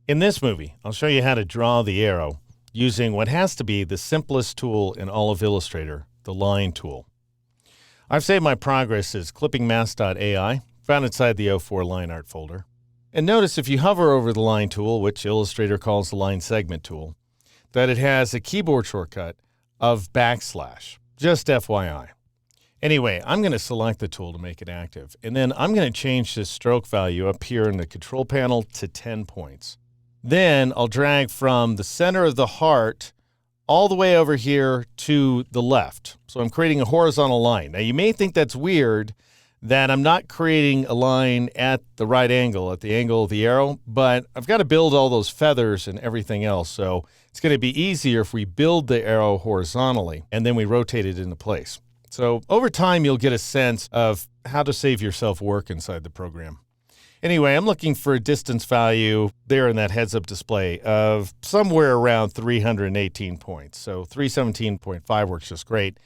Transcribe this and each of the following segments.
In this movie, I'll show you how to draw the arrow using what has to be the simplest tool in all of Illustrator, the line tool. I've saved my progress as clippingmass.ai, found inside the 04 line art folder. And notice if you hover over the line tool, which Illustrator calls the line segment tool, that it has a keyboard shortcut of \, just FYI. Anyway, I'm going to select the tool to make it active, and then I'm going to change this stroke value up here in the control panel to 10 points. Then I'll drag from the center of the heart all the way over here to the left. So I'm creating a horizontal line. Now you may think that's weird that I'm not creating a line at the right angle, at the angle of the arrow, but I've got to build all those feathers and everything else. So it's going to be easier if we build the arrow horizontally and then we rotate it into place. So over time, you'll get a sense of how to save yourself work inside the program. Anyway, I'm looking for a distance value there in that heads-up display of somewhere around 318 points. So 317.5 works just great.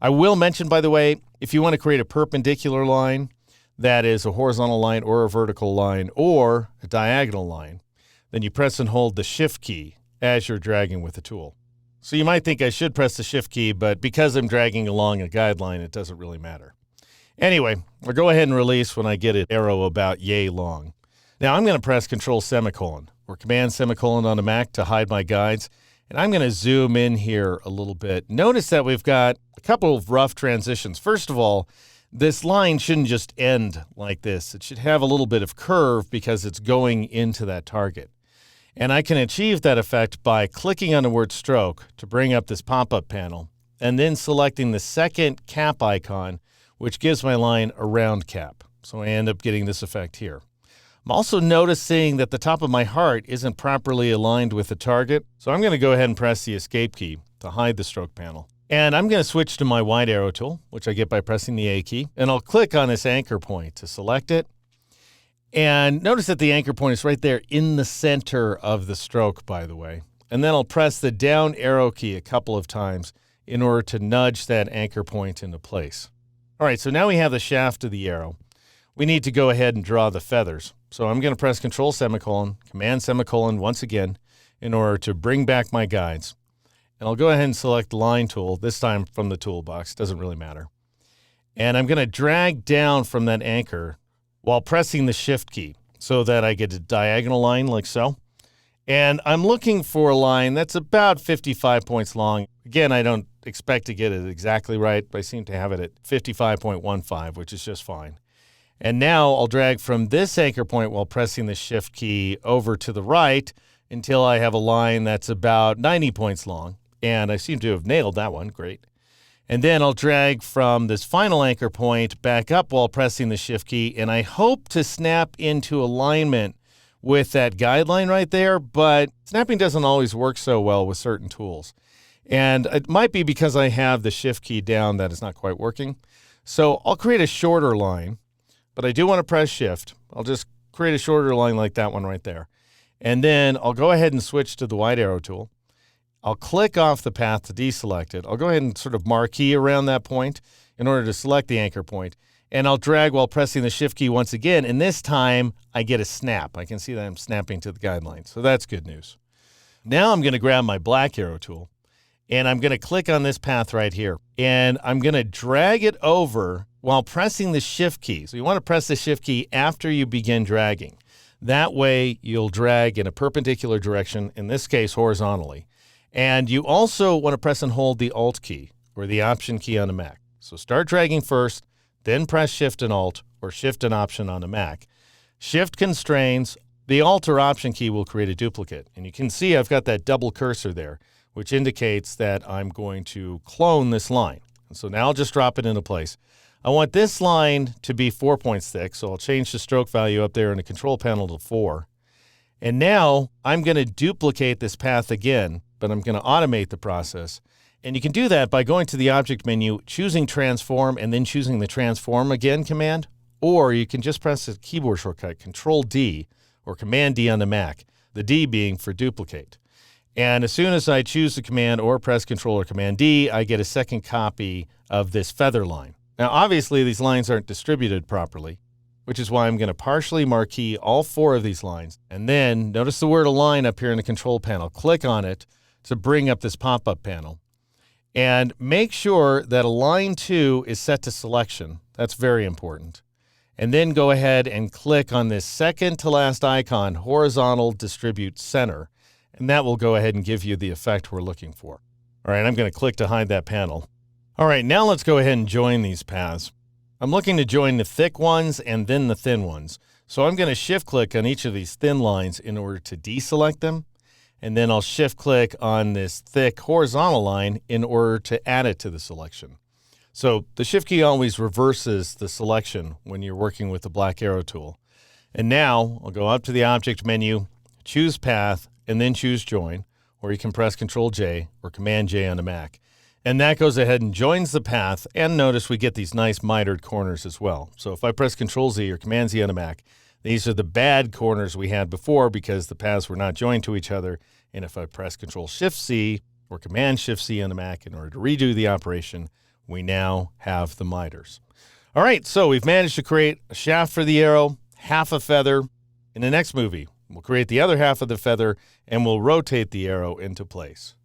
I will mention, by the way, if you want to create a perpendicular line, that is a horizontal line or a vertical line or a diagonal line, then you press and hold the Shift key as you're dragging with the tool. So you might think I should press the Shift key, but because I'm dragging along a guideline, it doesn't really matter. Anyway, I'll go ahead and release when I get an arrow about yay long. Now I'm going to press Control semicolon or Command semicolon on the Mac to hide my guides. And I'm going to zoom in here a little bit. Notice that we've got a couple of rough transitions. First of all, this line shouldn't just end like this. It should have a little bit of curve because it's going into that target. And I can achieve that effect by clicking on the word stroke to bring up this pop-up panel and then selecting the second cap icon, which gives my line a round cap. So I end up getting this effect here. I'm also noticing that the top of my heart isn't properly aligned with the target. So I'm going to go ahead and press the Escape key to hide the stroke panel. And I'm going to switch to my wide arrow tool, which I get by pressing the A key. And I'll click on this anchor point to select it. And notice that the anchor point is right there in the center of the stroke, by the way. And then I'll press the down arrow key a couple of times in order to nudge that anchor point into place. All right, so now we have the shaft of the arrow. We need to go ahead and draw the feathers. So I'm going to press Control semicolon, Command semicolon once again in order to bring back my guides. And I'll go ahead and select the line tool, this time from the toolbox, doesn't really matter. And I'm going to drag down from that anchor while pressing the Shift key so that I get a diagonal line like so. And I'm looking for a line that's about 55 points long. Again, I don't expect to get it exactly right, but I seem to have it at 55.15, which is just fine. And now I'll drag from this anchor point while pressing the Shift key over to the right until I have a line that's about 90 points long. And I seem to have nailed that one. Great. And then I'll drag from this final anchor point back up while pressing the Shift key. And I hope to snap into alignment with that guideline right there, but snapping doesn't always work so well with certain tools. And it might be because I have the Shift key down that it's not quite working. So I'll create a shorter line, but I do want to press Shift. I'll just create a shorter line like that one right there. And then I'll go ahead and switch to the wide arrow tool. I'll click off the path to deselect it. I'll go ahead and sort of marquee around that point in order to select the anchor point. And I'll drag while pressing the Shift key once again. And this time I get a snap. I can see that I'm snapping to the guideline. So that's good news. Now I'm going to grab my black arrow tool and I'm going to click on this path right here. And I'm going to drag it over while pressing the Shift key. So you want to press the Shift key after you begin dragging. That way you'll drag in a perpendicular direction, in this case horizontally. And you also want to press and hold the Alt key or the Option key on the Mac. So start dragging first, then press Shift and Alt or Shift and Option on the Mac. Shift constrains, the Alt or Option key will create a duplicate. And you can see I've got that double cursor there, which indicates that I'm going to clone this line. And so now I'll just drop it into place. I want this line to be 4 points thick, so I'll change the stroke value up there in the control panel to 4. And now I'm going to duplicate this path again, but I'm going to automate the process. And you can do that by going to the Object menu, choosing Transform, and then choosing the Transform Again command. Or you can just press the keyboard shortcut, Control-D, or Command-D on the Mac, the D being for duplicate. And as soon as I choose the command or press Control or Command-D, I get a second copy of this feather line. Now, obviously, these lines aren't distributed properly. which is why I'm going to partially marquee all 4 of these lines. And then notice the word align up here in the control panel. Click on it to bring up this pop-up panel. And make sure that align to is set to selection. That's very important. And then go ahead and click on this second to last icon, horizontal distribute center. And that will go ahead and give you the effect we're looking for. All right, I'm going to click to hide that panel. All right, now let's go ahead and join these paths. I'm looking to join the thick ones and then the thin ones. So I'm going to shift click on each of these thin lines in order to deselect them. And then I'll shift click on this thick horizontal line in order to add it to the selection. So the shift key always reverses the selection when you're working with the black arrow tool. And now I'll go up to the object menu, choose path, and then choose join, or you can press Control J or Command J on the Mac. And that goes ahead and joins the path, and notice we get these nice mitered corners as well. So if I press Control Z or Command Z on the Mac, these are the bad corners we had before because the paths were not joined to each other. And if I press Control Shift C or Command Shift C on the Mac in order to redo the operation, we now have the miters. All right, so we've managed to create a shaft for the arrow, half a feather. In the next movie, we'll create the other half of the feather and we'll rotate the arrow into place.